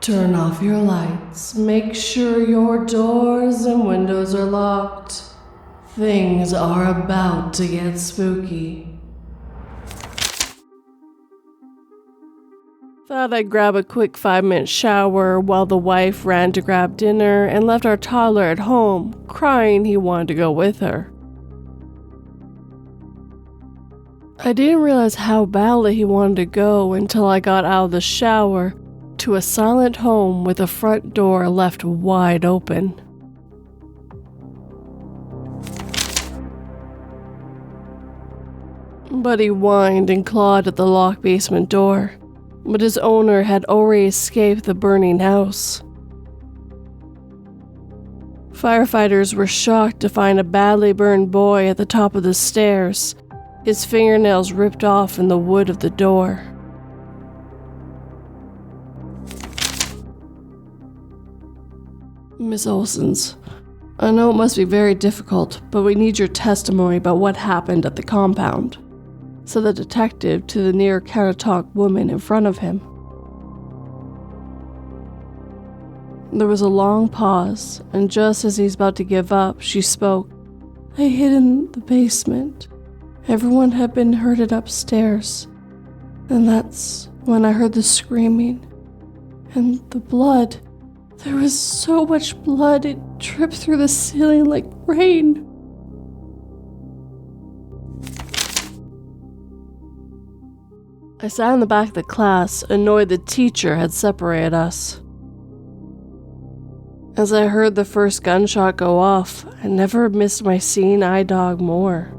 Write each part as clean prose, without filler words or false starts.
Turn off your lights. Make sure your doors and windows are locked. Things are about to get spooky. Thought I'd grab a quick 5-minute shower while the wife ran to grab dinner and left our toddler at home, crying he wanted to go with her. I didn't realize how badly he wanted to go until I got out of the shower to a silent home with a front door left wide open. But he whined and clawed at the locked basement door, but his owner had already escaped the burning house. Firefighters were shocked to find a badly burned boy at the top of the stairs, his fingernails ripped off in the wood of the door. Miss Olsons, I know it must be very difficult, but we need your testimony about what happened at the compound, said the detective to the near counter-talk woman in front of him. There was a long pause, and just as he's about to give up, she spoke. I hid in the basement. Everyone had been herded upstairs, and that's when I heard the screaming and the blood. There was so much blood, it dripped through the ceiling like rain. I sat in the back of the class, annoyed the teacher had separated us. As I heard the first gunshot go off, I never missed my seeing eye dog more.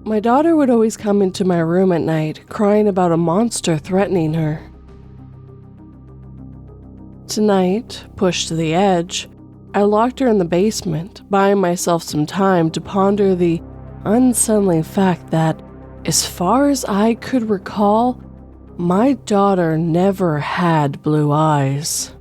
My daughter would always come into my room at night, crying about a monster threatening her. Tonight, pushed to the edge, I locked her in the basement, buying myself some time to ponder the unsettling fact that, as far as I could recall, my daughter never had blue eyes.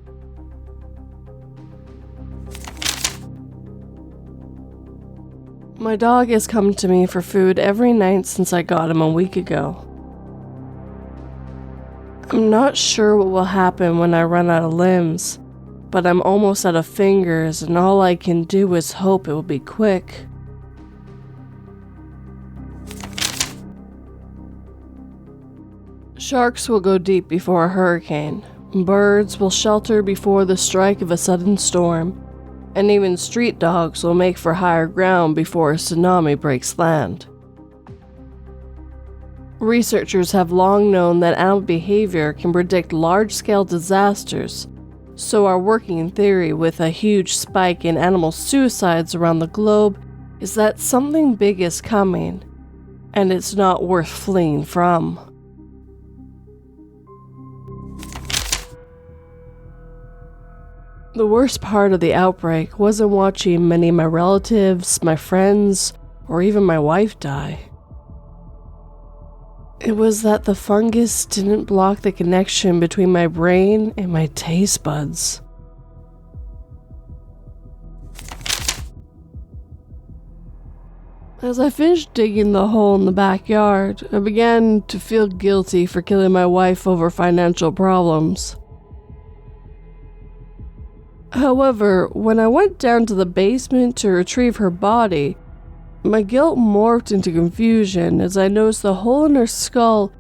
My dog has come to me for food every night since I got him a week ago. I'm not sure what will happen when I run out of limbs, but I'm almost out of fingers and all I can do is hope it will be quick. Sharks will go deep before a hurricane, birds will shelter before the strike of a sudden storm, and even street dogs will make for higher ground before a tsunami breaks land. Researchers have long known that animal behavior can predict large-scale disasters, so our working theory with a huge spike in animal suicides around the globe is that something big is coming, and it's not worth fleeing from. The worst part of the outbreak wasn't watching many of my relatives, my friends, or even my wife die. It was that the fungus didn't block the connection between my brain and my taste buds. As I finished digging the hole in the backyard, I began to feel guilty for killing my wife over financial problems. However, when I went down to the basement to retrieve her body, my guilt morphed into confusion as I noticed the hole in her skull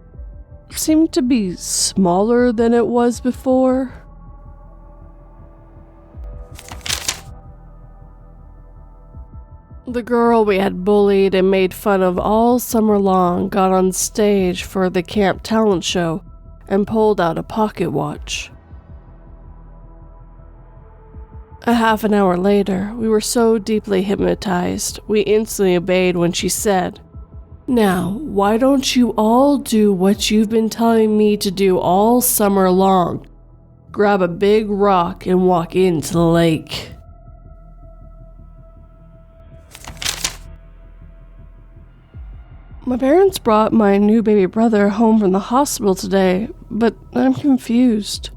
seemed to be smaller than it was before. The girl we had bullied and made fun of all summer long got on stage for the camp talent show and pulled out a pocket watch. A half an hour later, we were so deeply hypnotized, we instantly obeyed when she said, "Now, why don't you all do what you've been telling me to do all summer long? Grab a big rock and walk into the lake." My parents brought my new baby brother home from the hospital today, but I'm confused.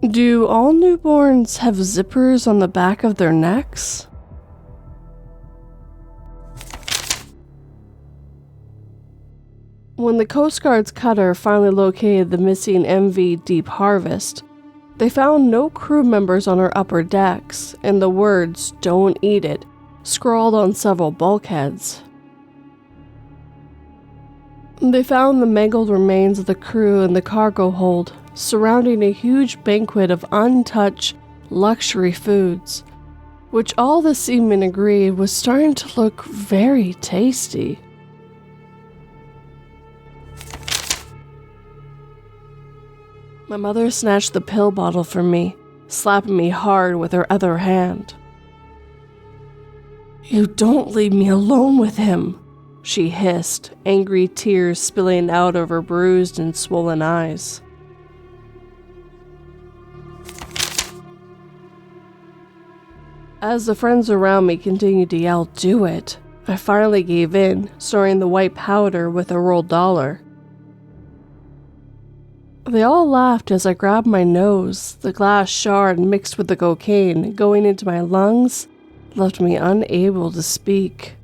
Do all newborns have zippers on the back of their necks? When the Coast Guard's cutter finally located the missing MV Deep Harvest, they found no crew members on her upper decks, and the words, "Don't eat it," scrawled on several bulkheads. They found the mangled remains of the crew in the cargo hold, surrounding a huge banquet of untouched luxury foods, which all the seamen agreed was starting to look very tasty. My mother snatched the pill bottle from me, slapping me hard with her other hand. "You don't leave me alone with him," she hissed, angry tears spilling out of her bruised and swollen eyes. As the friends around me continued to yell, "Do it," I finally gave in, stirring the white powder with a rolled dollar. They all laughed as I grabbed my nose. The glass shard mixed with the cocaine going into my lungs left me unable to speak.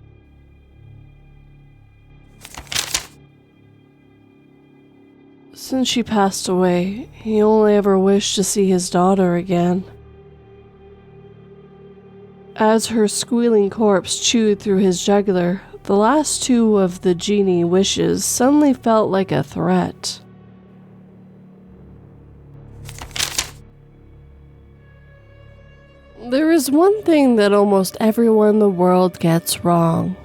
Since she passed away, he only ever wished to see his daughter again. As her squealing corpse chewed through his jugular, the last two of the genie wishes suddenly felt like a threat. There is one thing that almost everyone in the world gets wrong.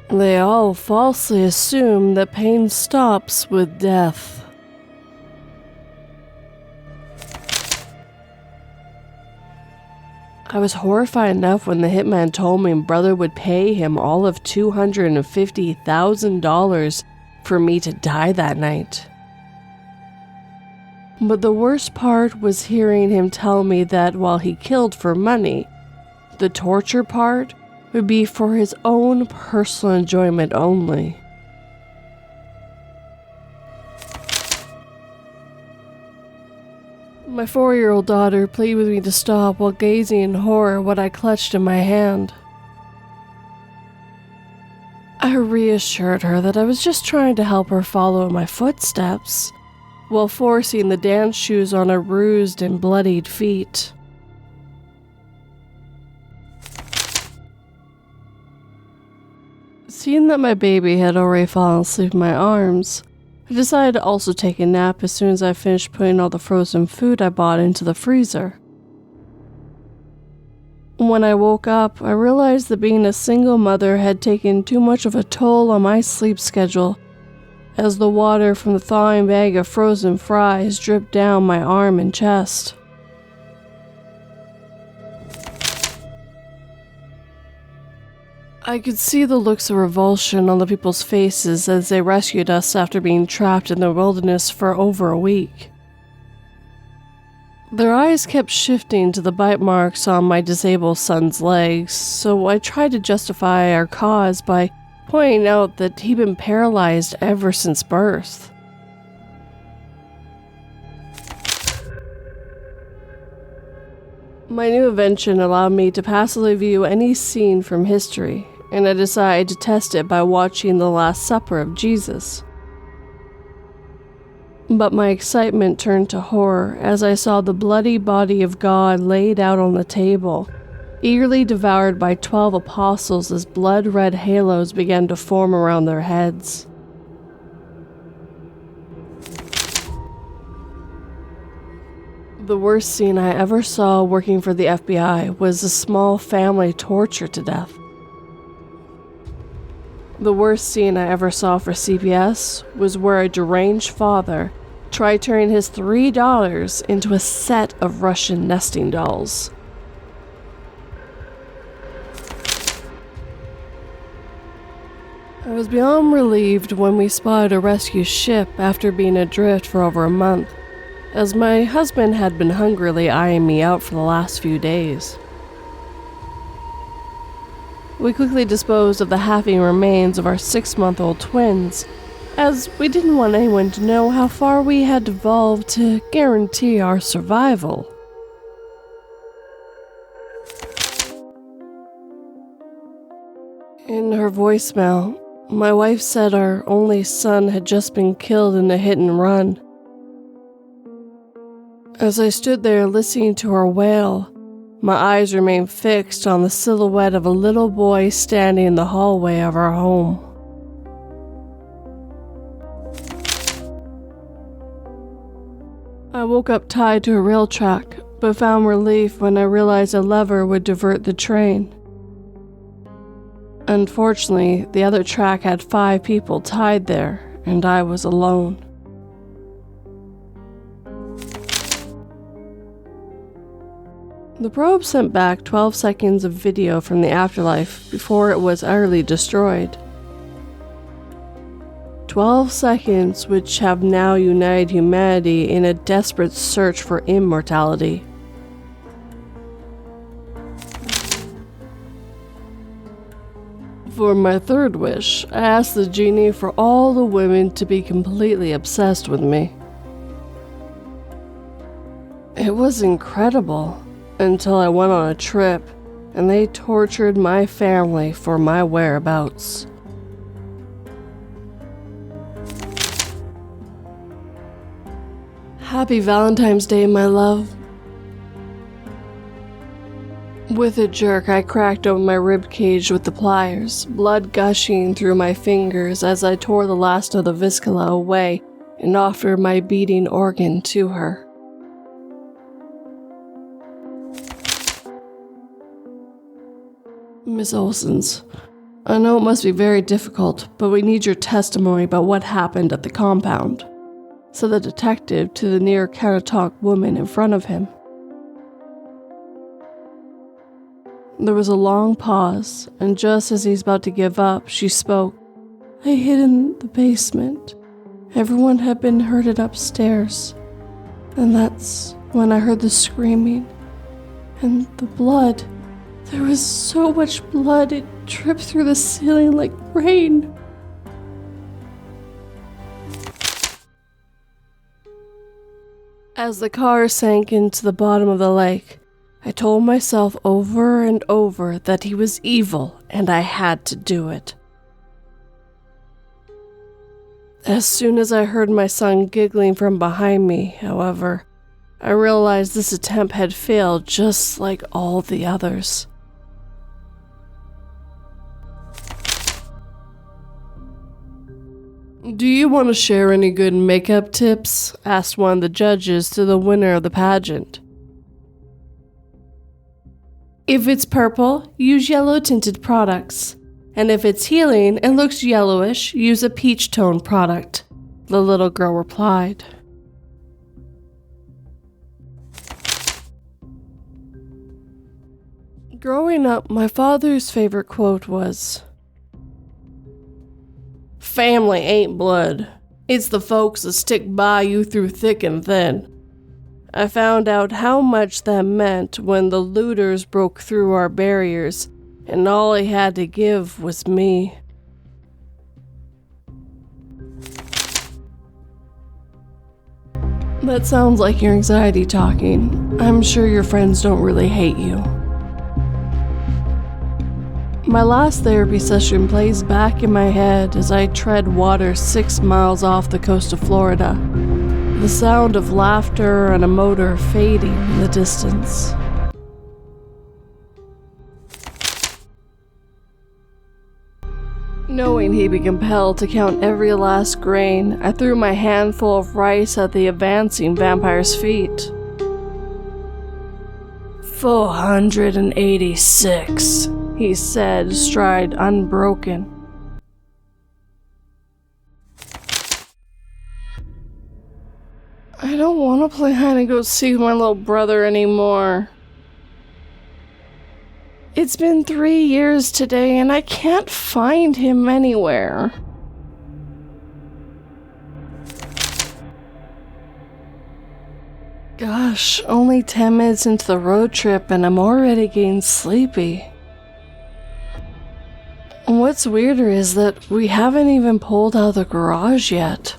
They all falsely assume that pain stops with death. I was horrified enough when the hitman told me brother would pay him all of $250,000 for me to die that night. But the worst part was hearing him tell me that while he killed for money, the torture part would be for his own personal enjoyment only. My 4-year-old daughter pleaded with me to stop while gazing in horror at what I clutched in my hand. I reassured her that I was just trying to help her follow in my footsteps, while forcing the dance shoes on her bruised and bloodied feet. Seeing that my baby had already fallen asleep in my arms, I decided to also take a nap as soon as I finished putting all the frozen food I bought into the freezer. When I woke up, I realized that being a single mother had taken too much of a toll on my sleep schedule, as the water from the thawing bag of frozen fries dripped down my arm and chest. I could see the looks of revulsion on the people's faces as they rescued us after being trapped in the wilderness for over a week. Their eyes kept shifting to the bite marks on my disabled son's legs, so I tried to justify our cause by pointing out that he'd been paralyzed ever since birth. My new invention allowed me to passively view any scene from history, and I decided to test it by watching the Last Supper of Jesus. But my excitement turned to horror as I saw the bloody body of God laid out on the table, eagerly devoured by 12 apostles as blood-red halos began to form around their heads. The worst scene I ever saw working for the FBI was a small family tortured to death. The worst scene I ever saw for CPS was where a deranged father tried turning his $3 into a set of Russian nesting dolls. I was beyond relieved when we spotted a rescue ship after being adrift for over a month, as my husband had been hungrily eyeing me out for the last few days. We quickly disposed of the halving remains of our 6-month-old twins, as we didn't want anyone to know how far we had devolved to guarantee our survival. In her voicemail, My wife said our only son had just been killed in a hit and run. As I stood there listening to her wail, my eyes remained fixed on the silhouette of a little boy standing in the hallway of our home. I woke up tied to a rail track, but found relief when I realized a lever would divert the train. Unfortunately, the other track had 5 people tied there, and I was alone. The probe sent back 12 seconds of video from the afterlife before it was utterly destroyed. 12 seconds which have now united humanity in a desperate search for immortality. For my third wish, I asked the genie for all the women to be completely obsessed with me. It was incredible, until I went on a trip, and they tortured my family for my whereabouts. Happy Valentine's Day, my love. With a jerk, I cracked open my rib cage with the pliers, blood gushing through my fingers as I tore the last of the viscera away and offered my beating organ to her. Miss Olson's, I know it must be very difficult, but we need your testimony about what happened at the compound, said the detective to the near countertop woman in front of him. There was a long pause, and just as he's about to give up, she spoke. I hid in the basement. Everyone had been herded upstairs, and that's when I heard the screaming and the blood. There was so much blood, it dripped through the ceiling like rain. As the car sank into the bottom of the lake, I told myself over and over that he was evil and I had to do it. As soon as I heard my son giggling from behind me, however, I realized this attempt had failed just like all the others. Do you want to share any good makeup tips? Asked one of the judges to the winner of the pageant. If it's purple, use yellow tinted products. And if it's healing and looks yellowish, use a peach tone product, the little girl replied. Growing up, my father's favorite quote was, "Family ain't blood. It's the folks that stick by you through thick and thin." I found out how much that meant when the looters broke through our barriers and all he had to give was me. That sounds like your anxiety talking. I'm sure your friends don't really hate you. My last therapy session plays back in my head as I tread water 6 miles off the coast of Florida, the sound of laughter and a motor fading in the distance. Knowing he'd be compelled to count every last grain, I threw my handful of rice at the advancing vampire's feet. 486, he said, stride unbroken. I don't want to play hide and go seek with my little brother anymore. It's been 3 years today and I can't find him anywhere. Gosh, only 10 minutes into the road trip and I'm already getting sleepy. And what's weirder is that we haven't even pulled out of the garage yet.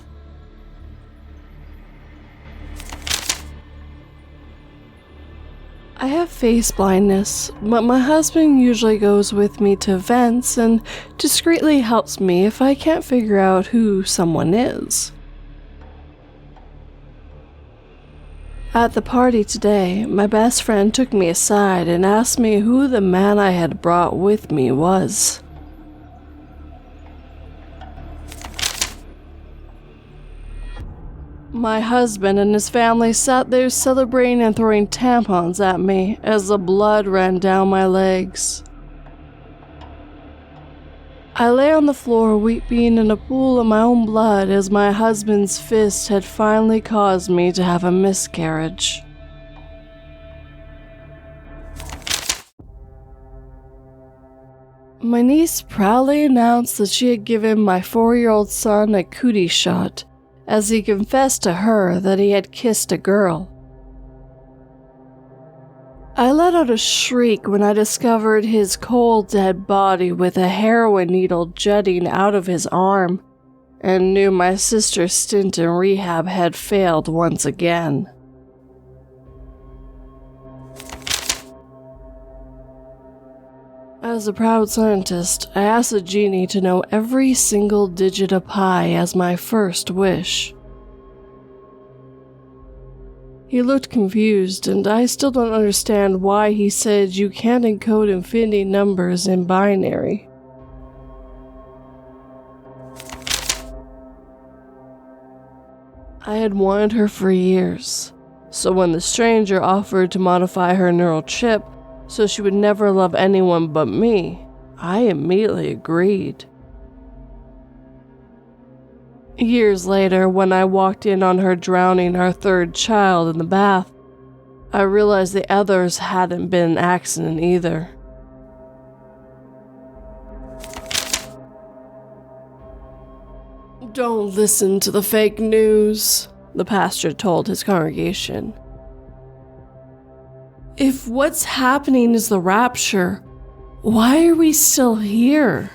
I have face blindness, but my husband usually goes with me to events and discreetly helps me if I can't figure out who someone is. At the party today, my best friend took me aside and asked me who the man I had brought with me was. My husband and his family sat there celebrating and throwing tampons at me as the blood ran down my legs. I lay on the floor weeping in a pool of my own blood as my husband's fist had finally caused me to have a miscarriage. My niece proudly announced that she had given my 4-year-old son a cootie shot, as he confessed to her that he had kissed a girl. I let out a shriek when I discovered his cold, dead body with a heroin needle jutting out of his arm, and knew my sister's stint in rehab had failed once again. As a proud scientist, I asked the genie to know every single digit of pi as my first wish. He looked confused, and I still don't understand why he said you can't encode infinity numbers in binary. I had wanted her for years, so when the stranger offered to modify her neural chip so she would never love anyone but me, I immediately agreed. Years later, when I walked in on her drowning our third child in the bath, I realized the others hadn't been an accident either. "Don't listen to the fake news," the pastor told his congregation. "If what's happening is the rapture, why are we still here?"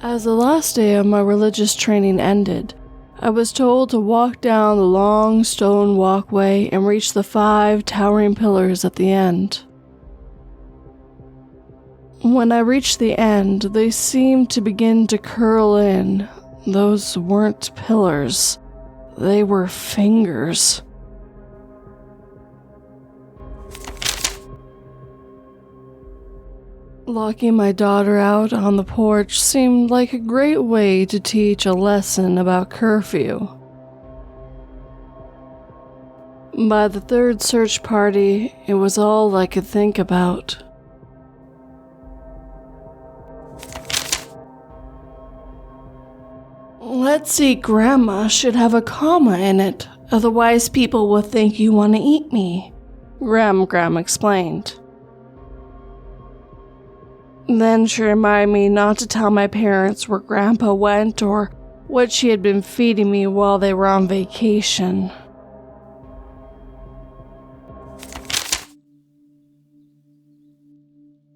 As the last day of my religious training ended, I was told to walk down the long stone walkway and reach the 5 towering pillars at the end. When I reached the end, they seemed to begin to curl in. Those weren't pillars, they were fingers. Locking my daughter out on the porch seemed like a great way to teach a lesson about curfew. By the third search party, it was all I could think about. "Let's see, Grandma should have a comma in it, otherwise people will think you want to eat me," Gram explained. Then she reminded me not to tell my parents where Grandpa went or what she had been feeding me while they were on vacation.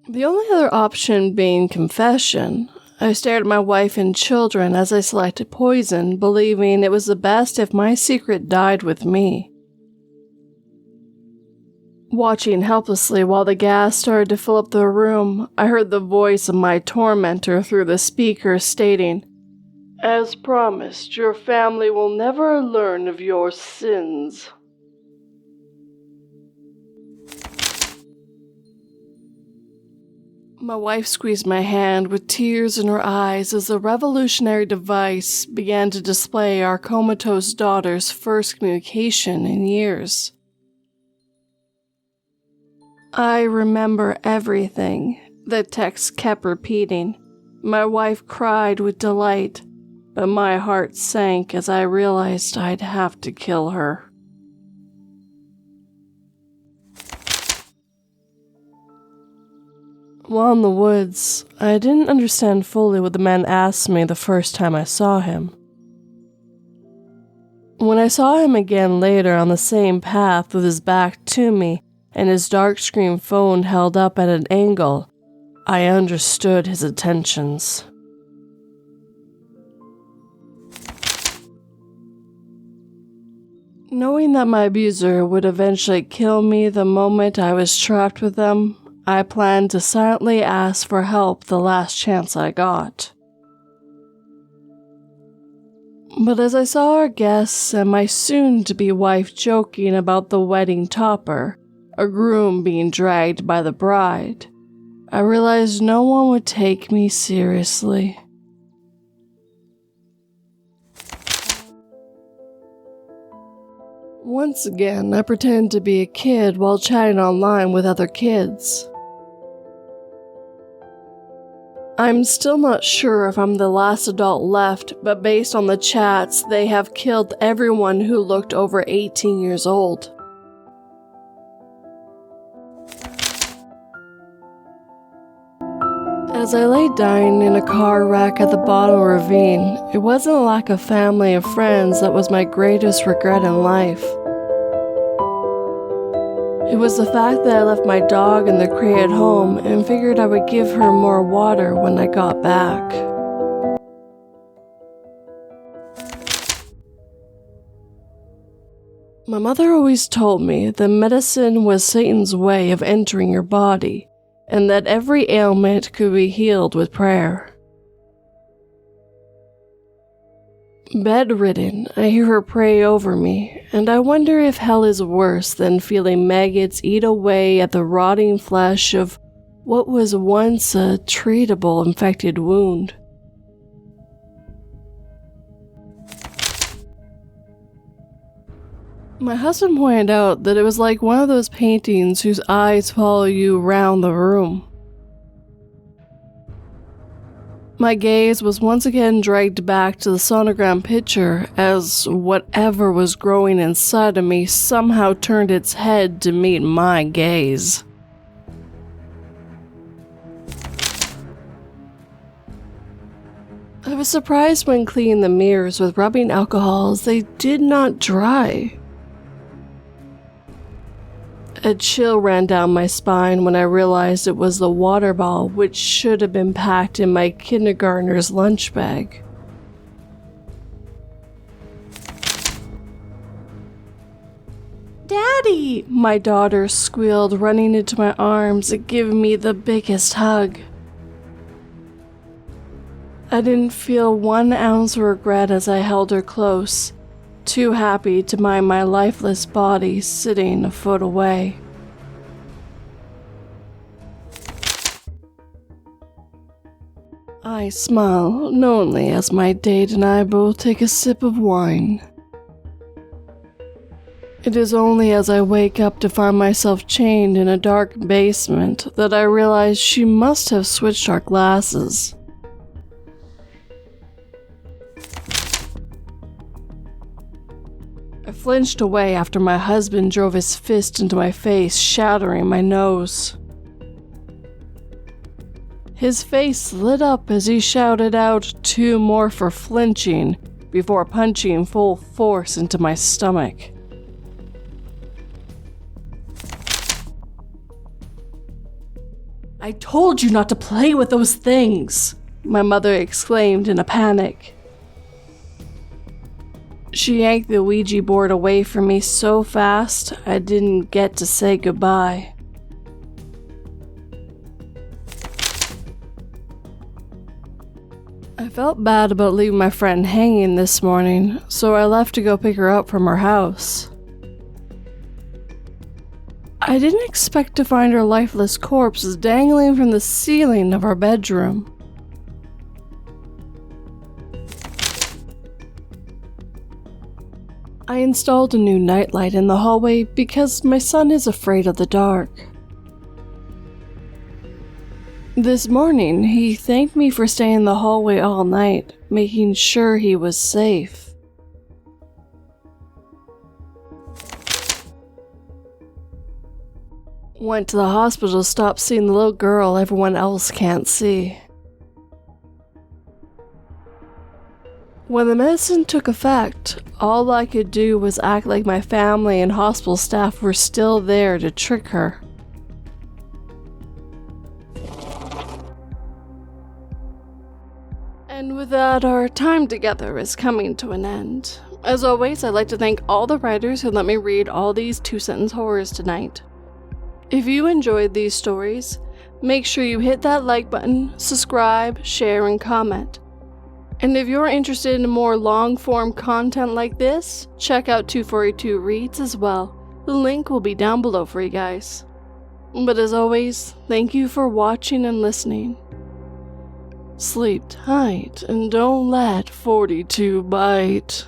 The only other option being confession, I stared at my wife and children as I selected poison, believing it was the best if my secret died with me. Watching helplessly while the gas started to fill up the room, I heard the voice of my tormentor through the speaker stating, "As promised, your family will never learn of your sins." My wife squeezed my hand with tears in her eyes as the revolutionary device began to display our comatose daughter's first communication in years. I remember everything, the text kept repeating. My wife cried with delight, but my heart sank as I realized I'd have to kill her. While in the woods, I didn't understand fully what the man asked me the first time I saw him. When I saw him again later on the same path with his back to me and his dark screen phone held up at an angle, I understood his intentions. Knowing that my abuser would eventually kill me the moment I was trapped with them, I planned to silently ask for help the last chance I got. But as I saw our guests and my soon-to-be wife joking about the wedding topper, a groom being dragged by the bride, I realized no one would take me seriously. Once again, I pretended to be a kid while chatting online with other kids. I'm still not sure if I'm the last adult left, but based on the chats, they have killed everyone who looked over 18 years old. As I lay dying in a car wreck at the bottom of a ravine, it wasn't a lack of family and friends that was my greatest regret in life. It was the fact that I left my dog in the crate at home and figured I would give her more water when I got back. My mother always told me that medicine was Satan's way of entering your body, and that every ailment could be healed with prayer. Bedridden, I hear her pray over me, and I wonder if hell is worse than feeling maggots eat away at the rotting flesh of what was once a treatable infected wound. My husband pointed out that it was like one of those paintings whose eyes follow you around the room. My gaze was once again dragged back to the sonogram picture as whatever was growing inside of me somehow turned its head to meet my gaze. I was surprised when cleaning the mirrors with rubbing alcohol as they did not dry. A chill ran down my spine when I realized it was the water bottle which should have been packed in my kindergartner's lunch bag. "Daddy!" my daughter squealed, running into my arms and giving me the biggest hug. I didn't feel 1 ounce of regret as I held her close, too happy to mind my lifeless body sitting a foot away. I smile knowingly as my date and I both take a sip of wine. It is only as I wake up to find myself chained in a dark basement that I realize she must have switched our glasses. I flinched away after my husband drove his fist into my face, shattering my nose. His face lit up as he shouted out 2 more for flinching before punching full force into my stomach. "I told you not to play with those things!" my mother exclaimed in a panic. She yanked the Ouija board away from me so fast, I didn't get to say goodbye. I felt bad about leaving my friend hanging this morning, so I left to go pick her up from her house. I didn't expect to find her lifeless corpse dangling from the ceiling of our bedroom. I installed a new nightlight in the hallway because my son is afraid of the dark. This morning, he thanked me for staying in the hallway all night, making sure he was safe. Went to the hospital to stop seeing the little girl everyone else can't see. When the medicine took effect, all I could do was act like my family and hospital staff were still there to trick her. And with that, our time together is coming to an end. As always, I'd like to thank all the writers who let me read all these 2-sentence horrors tonight. If you enjoyed these stories, make sure you hit that like button, subscribe, share, and comment. And if you're interested in more long-form content like this, check out 2482 Reads as well. The link will be down below for you guys. But as always, thank you for watching and listening. Sleep tight and don't let 42 bite.